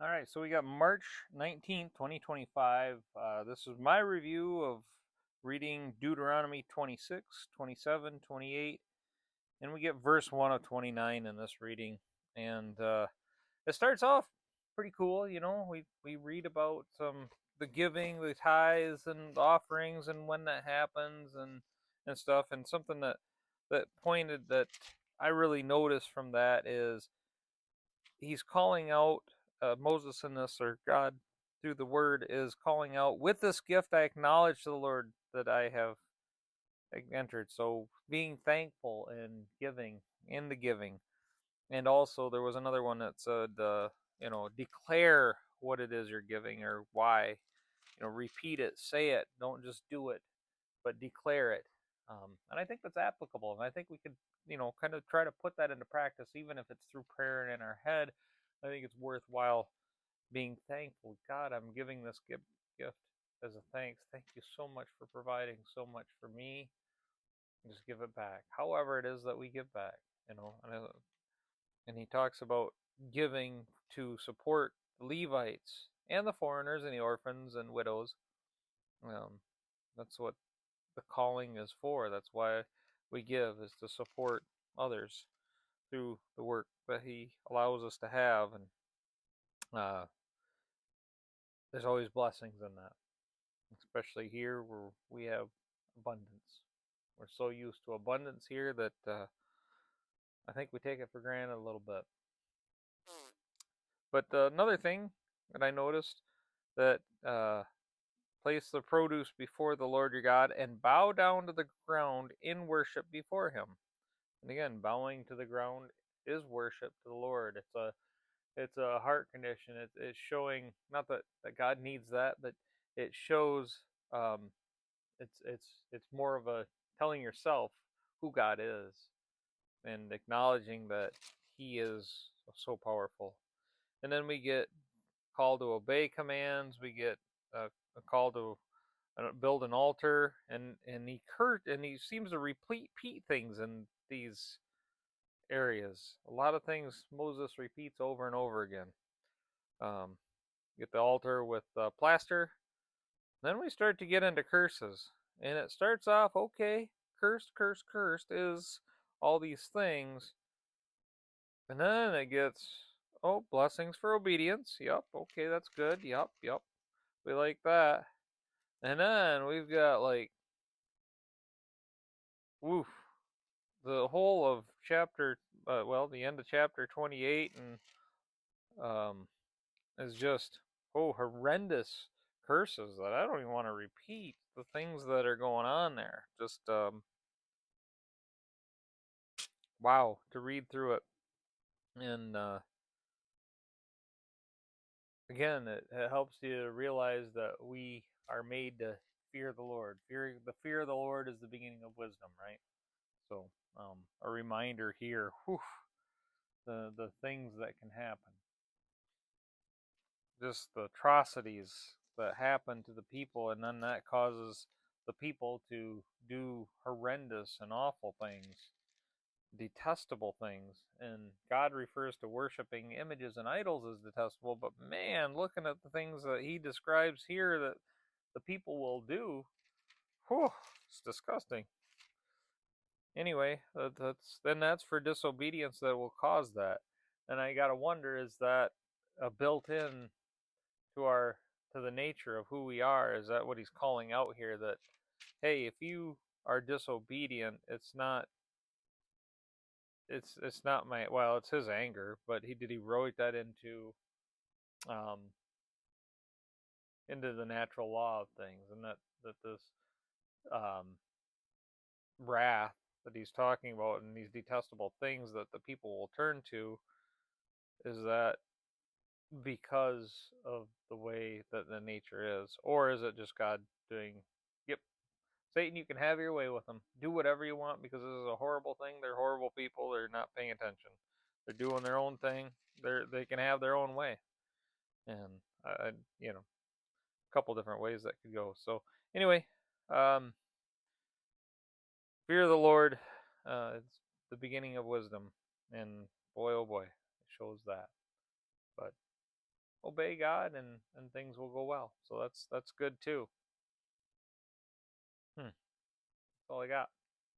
All right, so we got March 19th, 2025. This is my review of reading Deuteronomy 26, 27, 28, and we get verse 1 of 29 in this reading. And it starts off pretty cool. We read about the giving, the tithes, and the offerings, and when that happens, and stuff. And something that pointed that I really noticed from that is he's calling out Moses in this, or God through the word is calling out, with this gift I acknowledge to the Lord that I have entered. So being thankful and giving, in the giving. And also there was another one that said, declare what it is you're giving or why. Repeat it, say it, don't just do it, but declare it. And I think that's applicable. And I think we could, kind of try to put that into practice, even if it's through prayer and in our head. I think it's worthwhile being thankful. God, I'm giving this gift as a thanks. Thank you so much for providing so much for me. Just give it back. However, it is that we give back, and he talks about giving to support the Levites and the foreigners and the orphans and widows. Um, that's what the calling is for. That's why we give, is to support others through the work that he allows us to have. And uh, there's always blessings in that, especially here where we have abundance. We're so used to abundance here that I think we take it for granted a little bit. But another thing that I noticed, that place the produce before the Lord your God and bow down to the ground in worship before him. And again, bowing to the ground is worship to the Lord. It's a heart condition. It's showing, not that God needs that, but it shows, um, it's more of a telling yourself who God is and acknowledging that he is so powerful. And then we get called to obey commands. We get a call to build an altar, and he seems to repeat things in these areas. A lot of things Moses repeats over and over again. Um, get the altar with plaster. Then we start to get into curses, and it starts off okay. Cursed, cursed, cursed is all these things, and then it gets, oh, blessings for obedience. Yep, okay, that's good. Yep, yep, we like that. And then we've got like, woof, the whole of the end of chapter 28, and is just, oh, horrendous curses that I don't even want to repeat. The things that are going on there, just wow, to read through it. And again, it helps you to realize that we are made to fear the Lord. The fear of the Lord is the beginning of wisdom, right? So, a reminder here, whew, the things that can happen, just the atrocities that happen to the people, and then that causes the people to do horrendous and awful things, detestable things. And God refers to worshiping images and idols as detestable, but man, looking at the things that he describes here that the people will do, whew, it's disgusting. Anyway, that's for disobedience that will cause that. And I gotta wonder, is that built in to our to the nature of who we are? Is that what he's calling out here? That, hey, if you are disobedient, it's not my, well, it's his anger, but he wrote that um into the natural law of things, and that this um wrath that he's talking about and these detestable things that the people will turn to, is that because of the way that the nature is, or is it just God doing, yep, Satan, you can have your way with them. Do whatever you want because this is a horrible thing. They're horrible people. They're not paying attention. They're doing their own thing. They can have their own way, and I a couple different ways that could go. So anyway, um, fear of the Lord, it's the beginning of wisdom, and boy, oh boy, it shows that. But obey God, and things will go well. So that's good too. That's all I got.